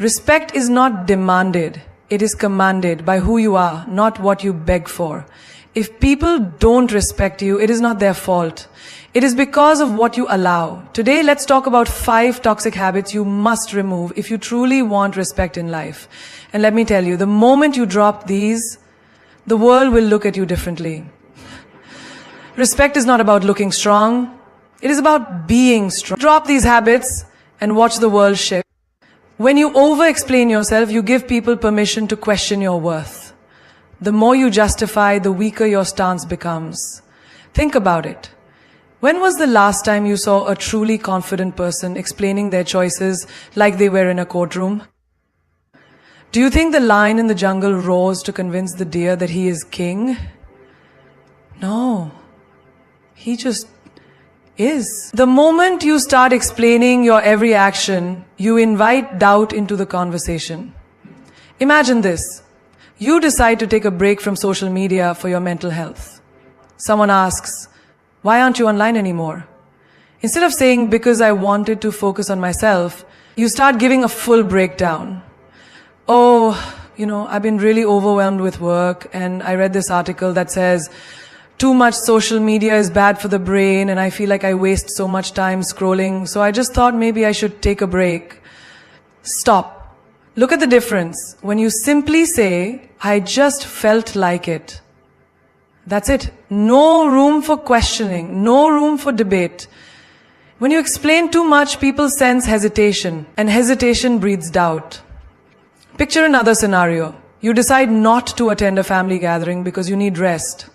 Respect is not demanded, it is commanded by who you are, not what you beg for. If people don't respect you, it is not their fault. It is because of what you allow. Today, let's talk about 5 toxic habits you must remove if you truly want respect in life. And let me tell you, the moment you drop these, the world will look at you differently. Respect is not about looking strong. It is about being strong. Drop these habits and watch the world shift. When you over-explain yourself, you give people permission to question your worth. The more you justify, the weaker your stance becomes. Think about it. When was the last time you saw a truly confident person explaining their choices like they were in a courtroom? Do you think the lion in the jungle roars to convince the deer that he is king? No. He just is. The moment you start explaining your every action, you invite doubt into the conversation. Imagine this. You decide to take a break from social media for your mental health. Someone asks, "Why aren't you online anymore?" Instead of saying, "Because I wanted to focus on myself," you start giving a full breakdown. "Oh, I've been really overwhelmed with work, and I read this article that says, too much social media is bad for the brain, and I feel like I waste so much time scrolling, so I just thought maybe I should take a break." Stop. Look at the difference. When you simply say, "I just felt like it." That's it. No room for questioning, no room for debate. When you explain too much, people sense hesitation, and hesitation breeds doubt. Picture another scenario. You decide not to attend a family gathering because you need rest.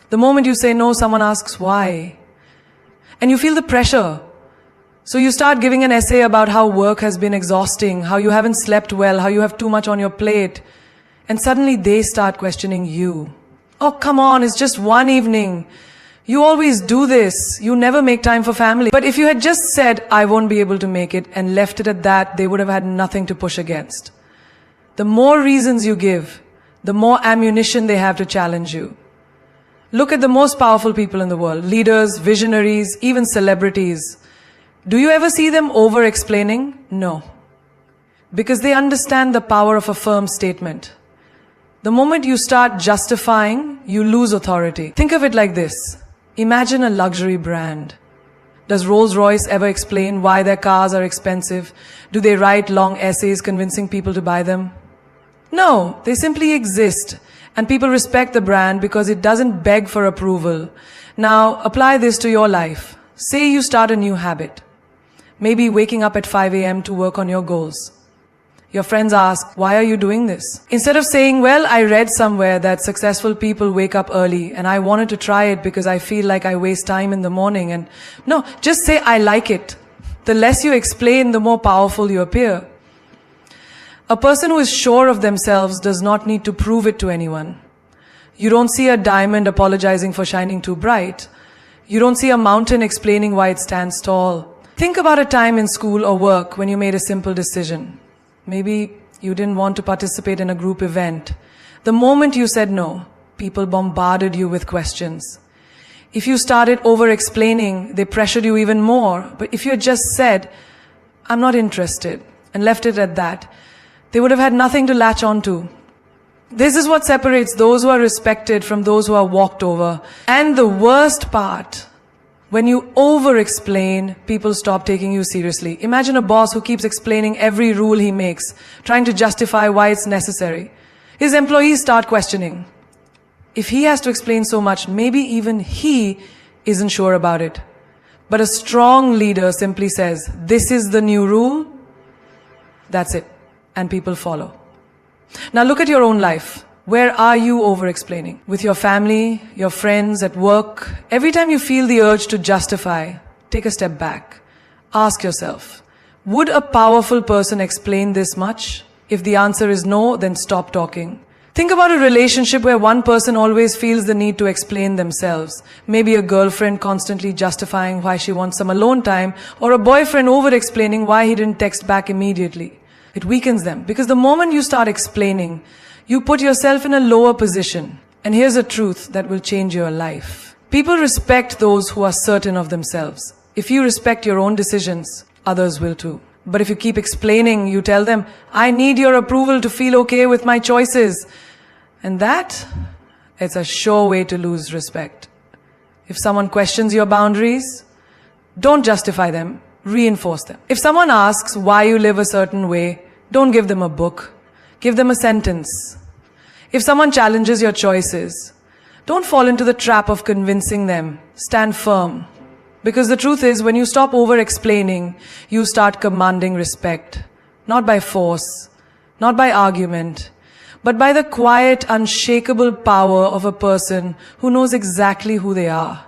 The moment you say no, someone asks why. And you feel the pressure. So you start giving an essay about how work has been exhausting, how you haven't slept well, how you have too much on your plate. And suddenly they start questioning you. "Oh, come on, it's just one evening. You always do this. You never make time for family." But if you had just said, "I won't be able to make it," and left it at that, they would have had nothing to push against. The more reasons you give, the more ammunition they have to challenge you. Look at the most powerful people in the world, leaders, visionaries, even celebrities. Do you ever see them over-explaining? No. Because they understand the power of a firm statement. The moment you start justifying, you lose authority. Think of it like this. Imagine a luxury brand. Does Rolls-Royce ever explain why their cars are expensive? Do they write long essays convincing people to buy them? No, they simply exist. And people respect the brand because it doesn't beg for approval. Now, apply this to your life. Say you start a new habit. Maybe waking up at 5 a.m. to work on your goals. Your friends ask, "Why are you doing this?" Instead of saying, "Well, I read somewhere that successful people wake up early and I wanted to try it because I feel like I waste time in the morning." And no, just say, "I like it." The less you explain, the more powerful you appear. A person who is sure of themselves does not need to prove it to anyone. You don't see a diamond apologizing for shining too bright. You don't see a mountain explaining why it stands tall. Think about a time in school or work when you made a simple decision. Maybe you didn't want to participate in a group event. The moment you said no, people bombarded you with questions. If you started over-explaining, they pressured you even more. But if you had just said, "I'm not interested," and left it at that, they would have had nothing to latch onto. This is what separates those who are respected from those who are walked over. And the worst part, when you over-explain, people stop taking you seriously. Imagine a boss who keeps explaining every rule he makes, trying to justify why it's necessary. His employees start questioning. If he has to explain so much, maybe even he isn't sure about it. But a strong leader simply says, "This is the new rule." That's it. And people follow. Now look at your own life. Where are you over-explaining? With your family, your friends, at work? Every time you feel the urge to justify, take a step back. Ask yourself, would a powerful person explain this much? If the answer is no, then stop talking. Think about a relationship where one person always feels the need to explain themselves. Maybe a girlfriend constantly justifying why she wants some alone time, or a boyfriend over-explaining why he didn't text back immediately. It weakens them, because the moment you start explaining, you put yourself in a lower position. And here's a truth that will change your life. People respect those who are certain of themselves. If you respect your own decisions, others will too. But if you keep explaining, you tell them, I need your approval to feel okay with my choices. And that, it's a sure way to lose respect. If someone questions your boundaries, don't justify them, reinforce them. If someone asks why you live a certain way, don't give them a book, give them a sentence. If someone challenges your choices, don't fall into the trap of convincing them. Stand firm. Because the truth is, when you stop over-explaining, you start commanding respect. Not by force, not by argument, but by the quiet, unshakable power of a person who knows exactly who they are.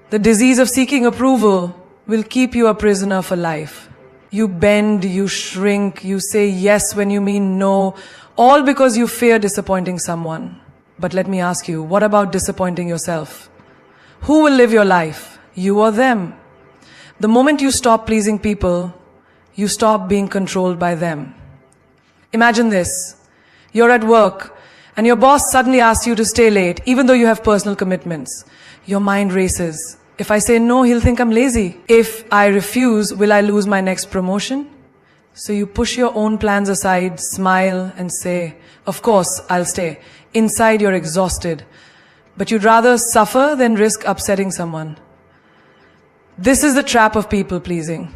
The disease of seeking approval will keep you a prisoner for life. You bend, you shrink, you say yes when you mean no, all because you fear disappointing someone. But let me ask you, what about disappointing yourself? Who will live your life? You or them? The moment you stop pleasing people, you stop being controlled by them. Imagine this. You're at work and your boss suddenly asks you to stay late even though you have personal commitments. Your mind races. If I say no, he'll think I'm lazy. If I refuse, will I lose my next promotion? So you push your own plans aside, smile and say, of course, I'll stay. Inside you're exhausted. But you'd rather suffer than risk upsetting someone. This is the trap of people pleasing.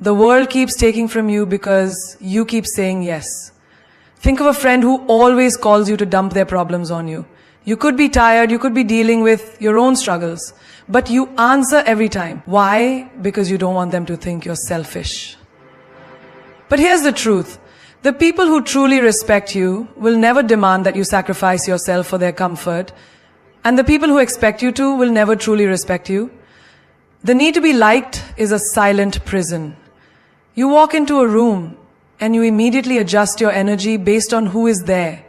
The world keeps taking from you because you keep saying yes. Think of a friend who always calls you to dump their problems on you. You could be tired, you could be dealing with your own struggles, but you answer every time. Why? Because you don't want them to think you're selfish. But here's the truth. The people who truly respect you will never demand that you sacrifice yourself for their comfort, and the people who expect you to will never truly respect you. The need to be liked is a silent prison. You walk into a room and you immediately adjust your energy based on who is there.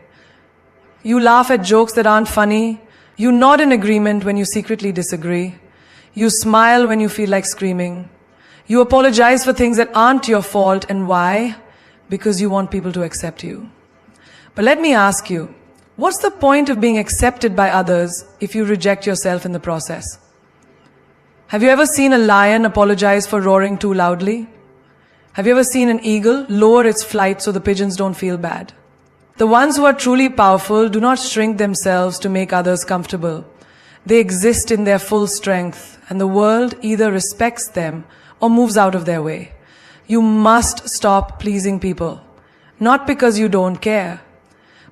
You laugh at jokes that aren't funny. You nod in agreement when you secretly disagree. You smile when you feel like screaming. You apologize for things that aren't your fault. And why? Because you want people to accept you. But let me ask you, what's the point of being accepted by others if you reject yourself in the process? Have you ever seen a lion apologize for roaring too loudly? Have you ever seen an eagle lower its flight so the pigeons don't feel bad? The ones who are truly powerful do not shrink themselves to make others comfortable. They exist in their full strength, and the world either respects them or moves out of their way. You must stop pleasing people. Not because you don't care,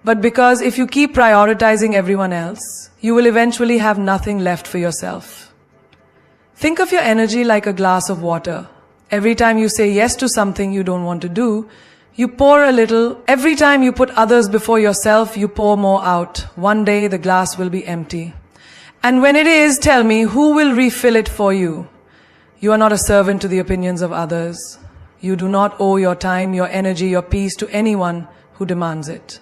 but because if you keep prioritizing everyone else, you will eventually have nothing left for yourself. Think of your energy like a glass of water. Every time you say yes to something you don't want to do, you pour a little. Every time you put others before yourself, you pour more out. One day the glass will be empty. And when it is, tell me, who will refill it for you? You are not a servant to the opinions of others. You do not owe your time, your energy, your peace to anyone who demands it.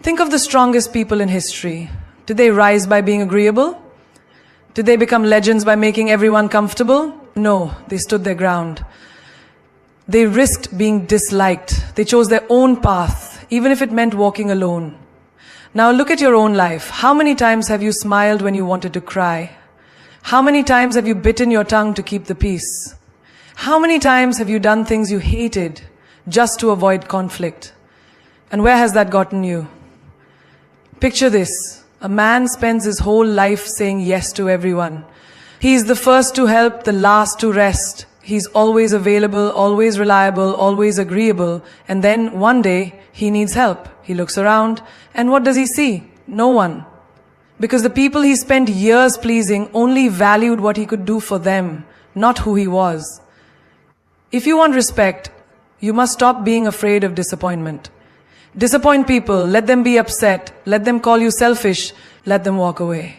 Think of the strongest people in history. Did they rise by being agreeable? Did they become legends by making everyone comfortable? No, they stood their ground. They risked being disliked. They chose their own path, even if it meant walking alone. Now look at your own life. How many times have you smiled when you wanted to cry? How many times have you bitten your tongue to keep the peace? How many times have you done things you hated just to avoid conflict? And where has that gotten you? Picture this. A man spends his whole life saying yes to everyone. He's the first to help, the last to rest. He's always available, always reliable, always agreeable. And then one day, he needs help. He looks around, and what does he see? No one. Because the people he spent years pleasing only valued what he could do for them, not who he was. If you want respect, you must stop being afraid of disappointment. Disappoint people, let them be upset, let them call you selfish, let them walk away.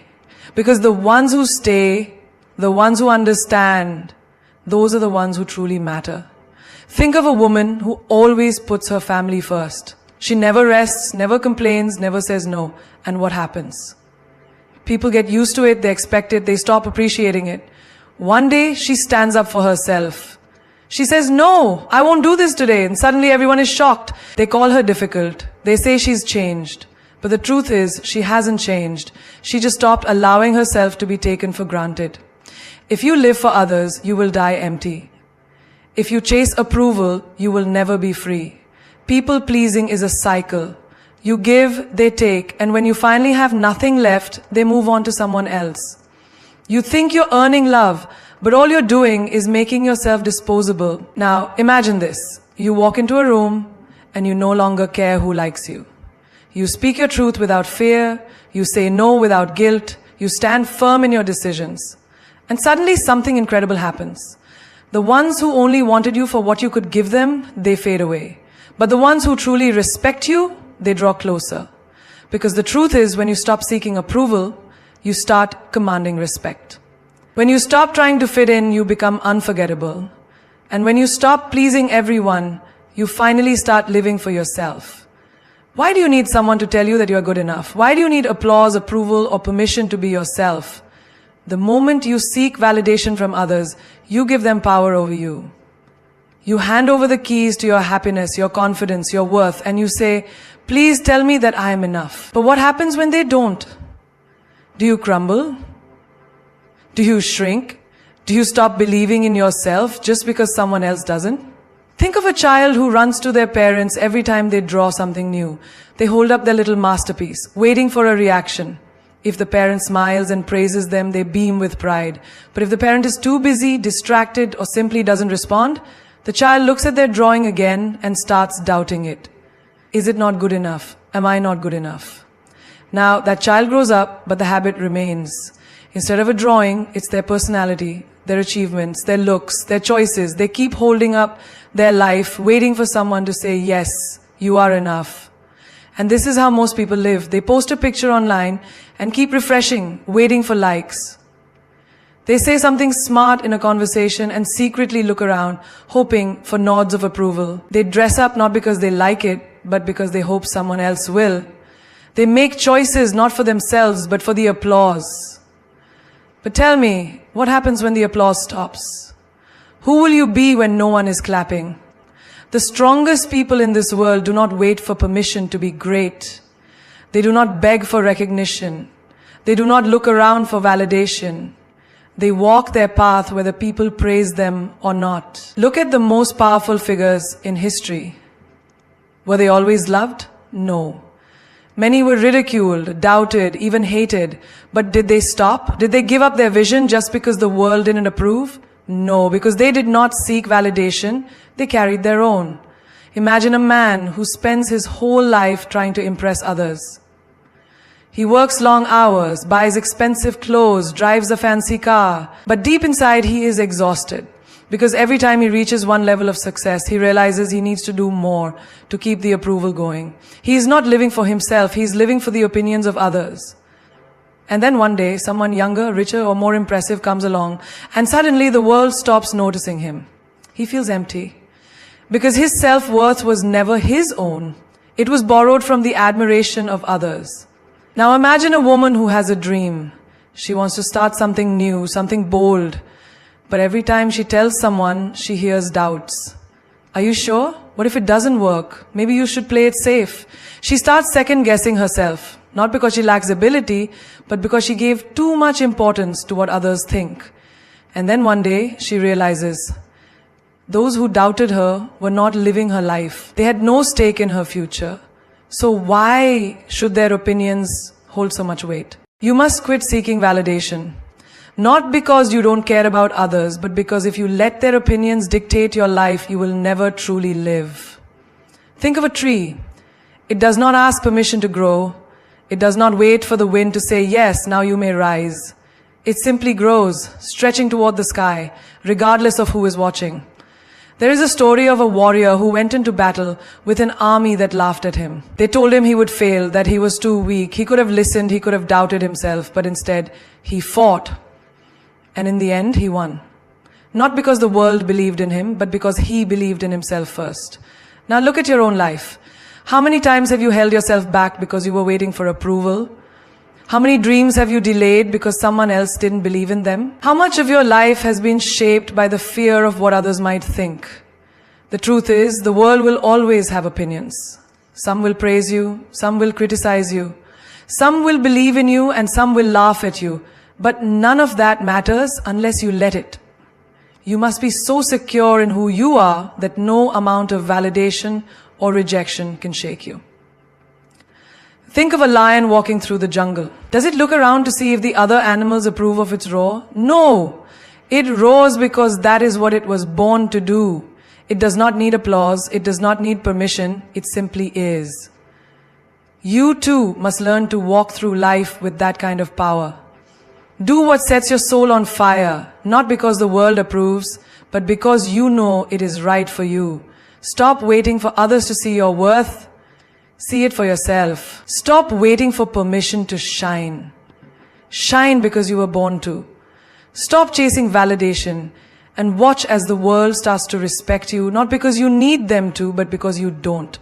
Because the ones who stay, the ones who understand, those are the ones who truly matter. Think of a woman who always puts her family first. She never rests, never complains, never says no. And what happens? People get used to it, they expect it, they stop appreciating it. One day, she stands up for herself. She says, no, I won't do this today. And suddenly everyone is shocked. They call her difficult. They say she's changed. But the truth is, she hasn't changed. She just stopped allowing herself to be taken for granted. If you live for others, you will die empty. If you chase approval, you will never be free. People pleasing is a cycle. You give, they take, and when you finally have nothing left, they move on to someone else. You think you're earning love, but all you're doing is making yourself disposable. Now, imagine this. You walk into a room, and you no longer care who likes you. You speak your truth without fear, you say no without guilt, you stand firm in your decisions. And suddenly something incredible happens. The ones who only wanted you for what you could give them, they fade away. But the ones who truly respect you, they draw closer. Because the truth is, when you stop seeking approval, you start commanding respect. When you stop trying to fit in, you become unforgettable. And when you stop pleasing everyone, you finally start living for yourself. Why do you need someone to tell you that you're good enough? Why do you need applause, approval, or permission to be yourself? The moment you seek validation from others, you give them power over you. You hand over the keys to your happiness, your confidence, your worth, and you say, please tell me that I am enough. But what happens when they don't? Do you crumble? Do you shrink? Do you stop believing in yourself just because someone else doesn't? Think of a child who runs to their parents every time they draw something new. They hold up their little masterpiece, waiting for a reaction. If the parent smiles and praises them, they beam with pride. But if the parent is too busy, distracted, or simply doesn't respond, the child looks at their drawing again and starts doubting it. Is it not good enough? Am I not good enough? Now, that child grows up, but the habit remains. Instead of a drawing, it's their personality, their achievements, their looks, their choices. They keep holding up their life, waiting for someone to say, yes, you are enough. And this is how most people live. They post a picture online and keep refreshing, waiting for likes. They say something smart in a conversation and secretly look around, hoping for nods of approval. They dress up not because they like it, but because they hope someone else will. They make choices not for themselves, but for the applause. But tell me, what happens when the applause stops? Who will you be when no one is clapping? The strongest people in this world do not wait for permission to be great. They do not beg for recognition. They do not look around for validation. They walk their path whether people praise them or not. Look at the most powerful figures in history. Were they always loved? No. Many were ridiculed, doubted, even hated. But did they stop? Did they give up their vision just because the world didn't approve? No, because they did not seek validation. They carried their own. Imagine a man who spends his whole life trying to impress others. He works long hours, buys expensive clothes, drives a fancy car. But deep inside, he is exhausted. Because every time he reaches one level of success, he realizes he needs to do more to keep the approval going. He is not living for himself, he is living for the opinions of others. And then one day, someone younger, richer, or more impressive comes along, and suddenly the world stops noticing him. He feels empty. Because his self-worth was never his own. It was borrowed from the admiration of others. Now imagine a woman who has a dream. She wants to start something new, something bold. But every time she tells someone, she hears doubts. Are you sure? What if it doesn't work? Maybe you should play it safe. She starts second-guessing herself. Not because she lacks ability, but because she gave too much importance to what others think. And then one day, she realizes, those who doubted her were not living her life. They had no stake in her future. So why should their opinions hold so much weight? You must quit seeking validation. Not because you don't care about others, but because if you let their opinions dictate your life, you will never truly live. Think of a tree. It does not ask permission to grow. It does not wait for the wind to say, yes, now you may rise. It simply grows, stretching toward the sky, regardless of who is watching. There is a story of a warrior who went into battle with an army that laughed at him. They told him he would fail, that he was too weak. He could have listened, he could have doubted himself, but instead he fought. And in the end, he won. Not because the world believed in him, but because he believed in himself first. Now look at your own life. How many times have you held yourself back because you were waiting for approval? How many dreams have you delayed because someone else didn't believe in them? How much of your life has been shaped by the fear of what others might think? The truth is, the world will always have opinions. Some will praise you, some will criticize you. Some will believe in you and some will laugh at you. But none of that matters unless you let it. You must be so secure in who you are that no amount of validation or rejection can shake you. Think of a lion walking through the jungle. Does it look around to see if the other animals approve of its roar? No! It roars because that is what it was born to do. It does not need applause. It does not need permission. It simply is. You too must learn to walk through life with that kind of power. Do what sets your soul on fire, not because the world approves, but because you know it is right for you. Stop waiting for others to see your worth. See it for yourself. Stop waiting for permission to shine. Shine because you were born to. Stop chasing validation and watch as the world starts to respect you, not because you need them to, but because you don't.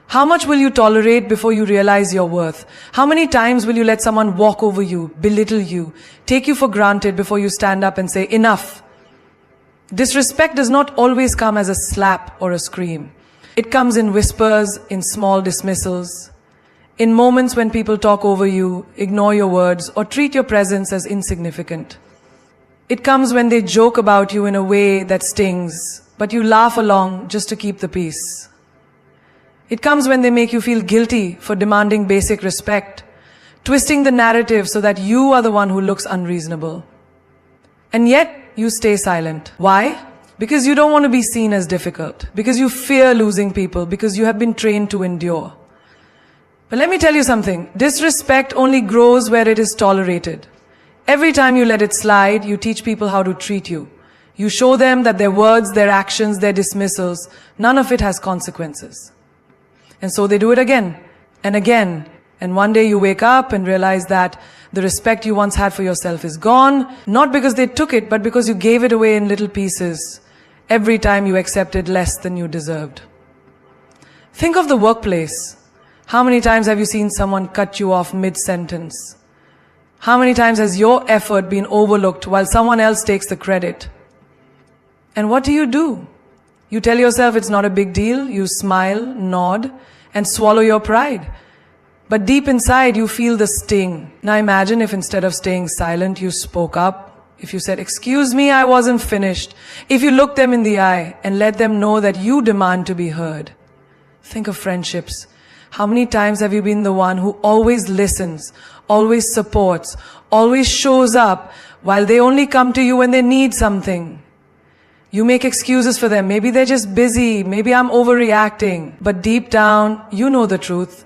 How much will you tolerate before you realize your worth? How many times will you let someone walk over you, belittle you, take you for granted before you stand up and say, enough? Disrespect does not always come as a slap or a scream. It comes in whispers, in small dismissals, in moments when people talk over you, ignore your words, or treat your presence as insignificant. It comes when they joke about you in a way that stings, but you laugh along just to keep the peace. It comes when they make you feel guilty for demanding basic respect, twisting the narrative so that you are the one who looks unreasonable. And yet, you stay silent. Why? Because you don't want to be seen as difficult, because you fear losing people, because you have been trained to endure. But let me tell you something. Disrespect only grows where it is tolerated. Every time you let it slide, you teach people how to treat you. You show them that their words, their actions, their dismissals, none of it has consequences. And so they do it again and again. And one day you wake up and realize that the respect you once had for yourself is gone, not because they took it, but because you gave it away in little pieces every time you accepted less than you deserved. Think of the workplace. How many times have you seen someone cut you off mid-sentence? How many times has your effort been overlooked while someone else takes the credit? And what do? You tell yourself it's not a big deal, you smile, nod, and swallow your pride. But deep inside, you feel the sting. Now imagine if instead of staying silent, you spoke up. If you said, "Excuse me, I wasn't finished." If you looked them in the eye and let them know that you demand to be heard. Think of friendships. How many times have you been the one who always listens, always supports, always shows up, while they only come to you when they need something? You make excuses for them. Maybe they're just busy. Maybe I'm overreacting. But deep down, you know the truth.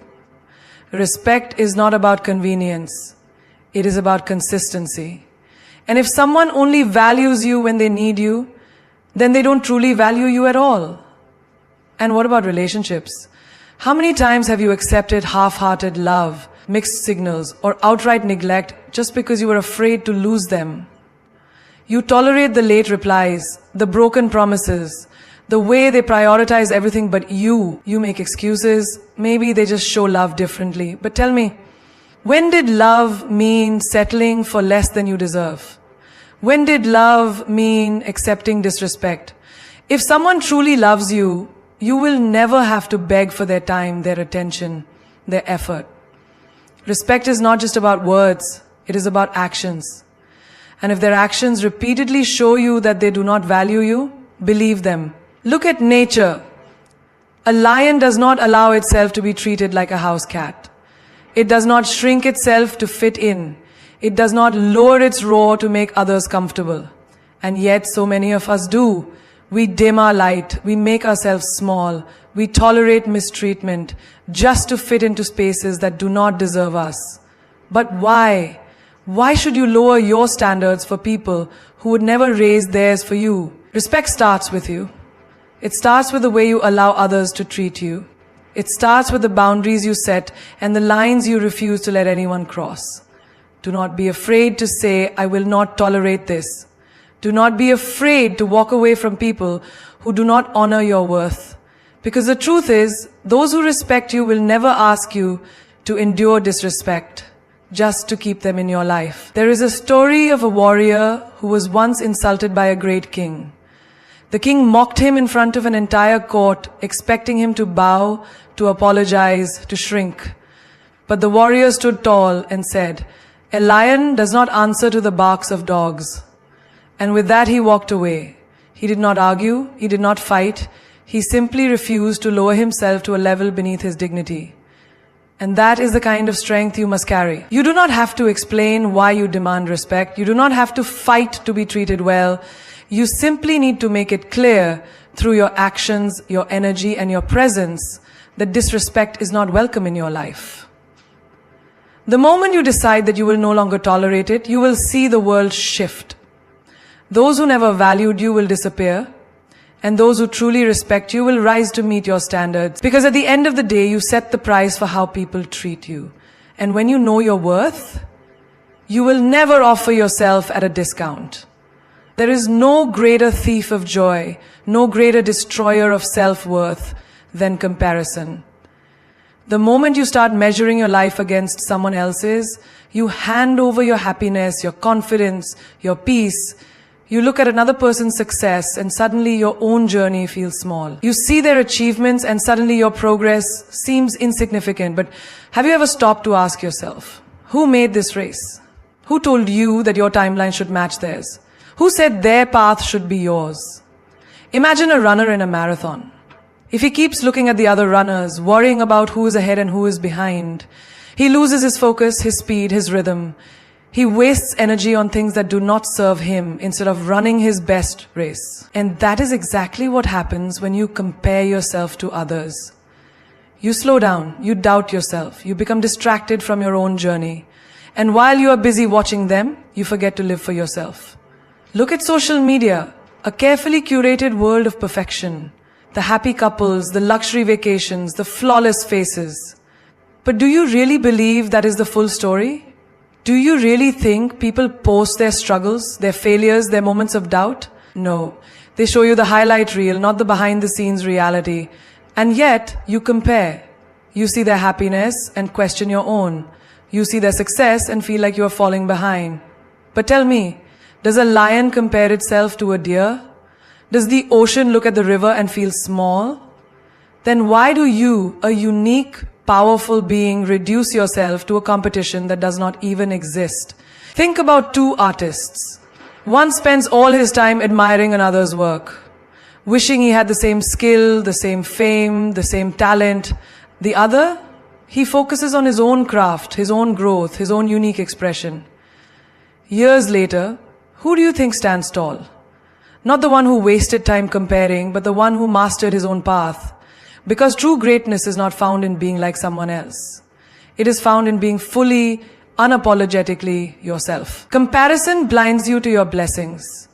Respect is not about convenience. It is about consistency. And if someone only values you when they need you, then they don't truly value you at all. And what about relationships? How many times have you accepted half-hearted love, mixed signals, or outright neglect just because you were afraid to lose them? You tolerate the late replies, the broken promises, the way they prioritize everything but you. You make excuses. Maybe they just show love differently. But tell me, when did love mean settling for less than you deserve? When did love mean accepting disrespect? If someone truly loves you, you will never have to beg for their time, their attention, their effort. Respect is not just about words. It is about actions. And if their actions repeatedly show you that they do not value you, believe them. Look at nature. A lion does not allow itself to be treated like a house cat. It does not shrink itself to fit in. It does not lower its roar to make others comfortable. And yet so many of us do. We dim our light. We make ourselves small. We tolerate mistreatment just to fit into spaces that do not deserve us. But why? Why should you lower your standards for people who would never raise theirs for you? Respect starts with you. It starts with the way you allow others to treat you. It starts with the boundaries you set and the lines you refuse to let anyone cross. Do not be afraid to say, "I will not tolerate this." Do not be afraid to walk away from people who do not honor your worth. Because the truth is, those who respect you will never ask you to endure disrespect just to keep them in your life. There is a story of a warrior who was once insulted by a great king. The king mocked him in front of an entire court, expecting him to bow, to apologize, to shrink. But the warrior stood tall and said, "A lion does not answer to the barks of dogs. And with that he walked away. He did not argue, he did not fight, he simply refused to lower himself to a level beneath his dignity. And that is the kind of strength you must carry. You do not have to explain why you demand respect. You do not have to fight to be treated well. You simply need to make it clear through your actions, your energy, and your presence that disrespect is not welcome in your life. The moment you decide that you will no longer tolerate it, you will see the world shift. Those who never valued you will disappear, and those who truly respect you will rise to meet your standards. Because at the end of the day, you set the price for how people treat you. And when you know your worth, you will never offer yourself at a discount. There is no greater thief of joy, no greater destroyer of self-worth than comparison. The moment you start measuring your life against someone else's, you hand over your happiness, your confidence, your peace. You look at another person's success and suddenly your own journey feels small. You see their achievements and suddenly your progress seems insignificant. But have you ever stopped to ask yourself, who made this race? Who told you that your timeline should match theirs? Who said their path should be yours? Imagine a runner in a marathon. If he keeps looking at the other runners, worrying about who is ahead and who is behind, he loses his focus, his speed, his rhythm. He wastes energy on things that do not serve him instead of running his best race. And that is exactly what happens when you compare yourself to others. You slow down, you doubt yourself, you become distracted from your own journey. And while you are busy watching them, you forget to live for yourself. Look at social media, a carefully curated world of perfection. The happy couples, the luxury vacations, the flawless faces. But do you really believe that is the full story? Do you really think people post their struggles, their failures, their moments of doubt? No. They show you the highlight reel, not the behind-the-scenes reality. And yet, you compare. You see their happiness and question your own. You see their success and feel like you are falling behind. But tell me, does a lion compare itself to a deer? Does the ocean look at the river and feel small? Then why do you, a unique, powerful being, reduce yourself to a competition that does not even exist? Think about two artists. One spends all his time admiring another's work, wishing he had the same skill, the same fame, the same talent. The other, he focuses on his own craft, his own growth, his own unique expression. Years later, who do you think stands tall? Not the one who wasted time comparing, but the one who mastered his own path. Because true greatness is not found in being like someone else. It is found in being fully, unapologetically yourself. Comparison blinds you to your blessings.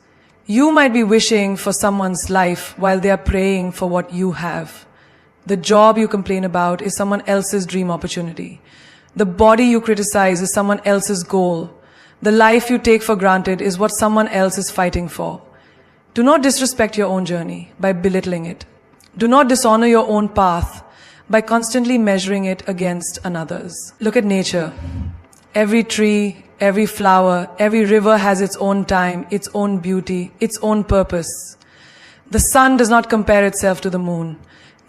You might be wishing for someone's life while they are praying for what you have. The job you complain about is someone else's dream opportunity. The body you criticize is someone else's goal. The life you take for granted is what someone else is fighting for. Do not disrespect your own journey by belittling it. Do not dishonor your own path by constantly measuring it against another's. Look at nature. Every tree, every flower, every river has its own time, its own beauty, its own purpose. The sun does not compare itself to the moon.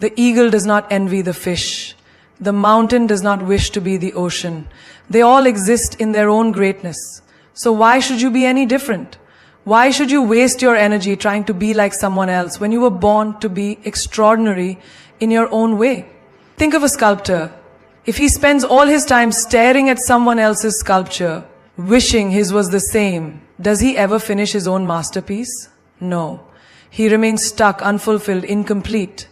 The eagle does not envy the fish. The mountain does not wish to be the ocean. They all exist in their own greatness. So why should you be any different? Why should you waste your energy trying to be like someone else when you were born to be extraordinary in your own way? Think of a sculptor. If he spends all his time staring at someone else's sculpture, wishing his was the same, does he ever finish his own masterpiece? No. He remains stuck, unfulfilled, incomplete.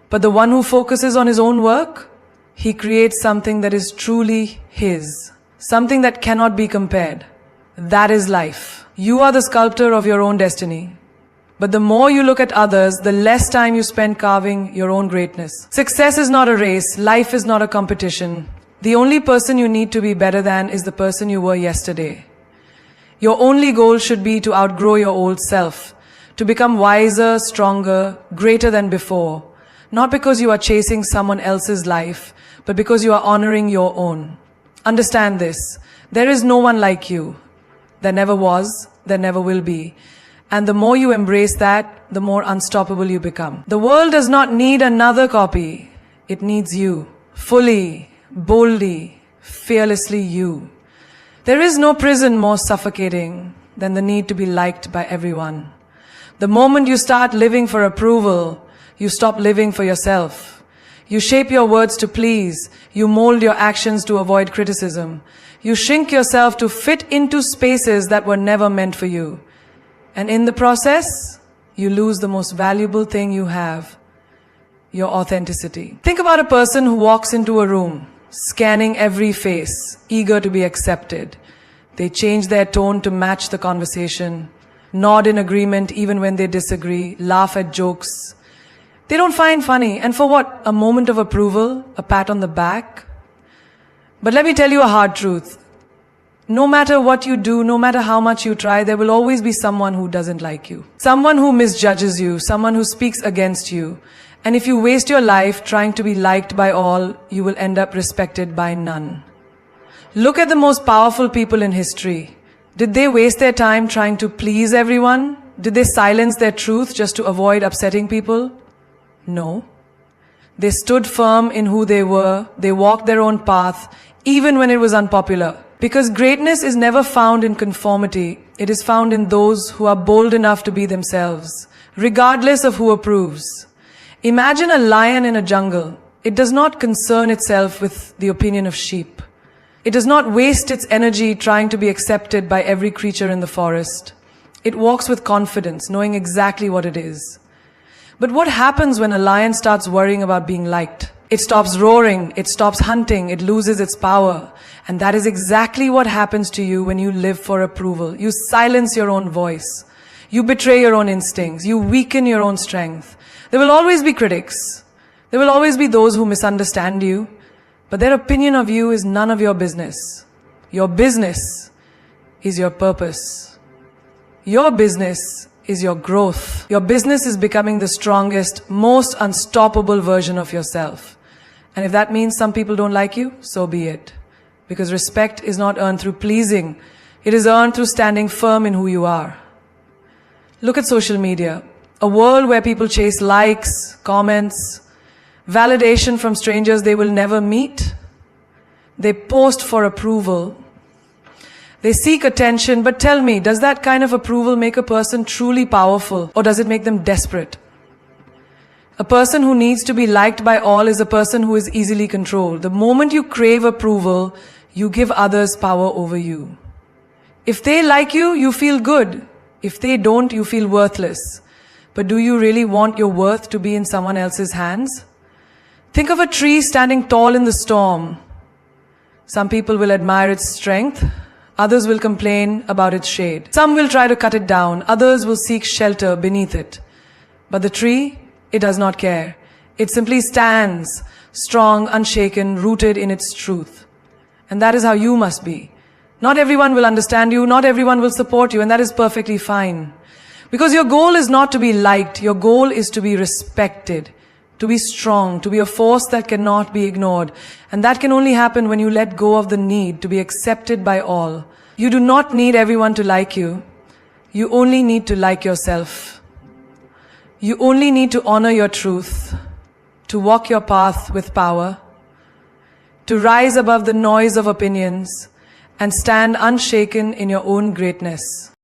But the one who focuses on his own work, he creates something that is truly his, something that cannot be compared. That is life. You are the sculptor of your own destiny. But the more you look at others, the less time you spend carving your own greatness. Success is not a race. Life is not a competition. The only person you need to be better than is the person you were yesterday. Your only goal should be to outgrow your old self, to become wiser, stronger, greater than before. Not because you are chasing someone else's life, but because you are honoring your own. Understand this. There is no one like you. There never was, there never will be. And the more you embrace that, the more unstoppable you become. The world does not need another copy. It needs you. Fully, boldly, fearlessly you. There is no prison more suffocating than the need to be liked by everyone. The moment you start living for approval, you stop living for yourself. You shape your words to please. You mold your actions to avoid criticism. You shrink yourself to fit into spaces that were never meant for you. And in the process, you lose the most valuable thing you have, your authenticity. Think about a person who walks into a room, scanning every face, eager to be accepted. They change their tone to match the conversation, nod in agreement even when they disagree, laugh at jokes they don't find funny. And for what? A moment of approval, a pat on the back? But let me tell you a hard truth. No matter what you do, no matter how much you try, there will always be someone who doesn't like you. Someone who misjudges you, someone who speaks against you. And if you waste your life trying to be liked by all, you will end up respected by none. Look at the most powerful people in history. Did they waste their time trying to please everyone? Did they silence their truth just to avoid upsetting people? No. They stood firm in who they were. They walked their own path, even when it was unpopular. Because greatness is never found in conformity. It is found in those who are bold enough to be themselves, regardless of who approves. Imagine a lion in a jungle. It does not concern itself with the opinion of sheep. It does not waste its energy trying to be accepted by every creature in the forest. It walks with confidence, knowing exactly what it is. But what happens when a lion starts worrying about being liked? It stops roaring, it stops hunting, it loses its power. And that is exactly what happens to you when you live for approval. You silence your own voice. You betray your own instincts. You weaken your own strength. There will always be critics. There will always be those who misunderstand you. But their opinion of you is none of your business. Your business is your purpose. Your business is your growth. Your business is becoming the strongest, most unstoppable version of yourself. And if that means some people don't like you, so be it. Because respect is not earned through pleasing. It is earned through standing firm in who you are. Look at social media. A world where people chase likes, comments, validation from strangers they will never meet. They post for approval. They seek attention, but tell me, does that kind of approval make a person truly powerful, or does it make them desperate? A person who needs to be liked by all is a person who is easily controlled. The moment you crave approval, you give others power over you. If they like you, you feel good. If they don't, you feel worthless. But do you really want your worth to be in someone else's hands? Think of a tree standing tall in the storm. Some people will admire its strength. Others will complain about its shade. Some will try to cut it down. Others will seek shelter beneath it. But the tree, it does not care. It simply stands, strong, unshaken, rooted in its truth. And that is how you must be. Not everyone will understand you. Not everyone will support you. And that is perfectly fine. Because your goal is not to be liked. Your goal is to be respected. To be strong, to be a force that cannot be ignored. And that can only happen when you let go of the need to be accepted by all. You do not need everyone to like you. You only need to like yourself. You only need to honor your truth, to walk your path with power, to rise above the noise of opinions, and stand unshaken in your own greatness.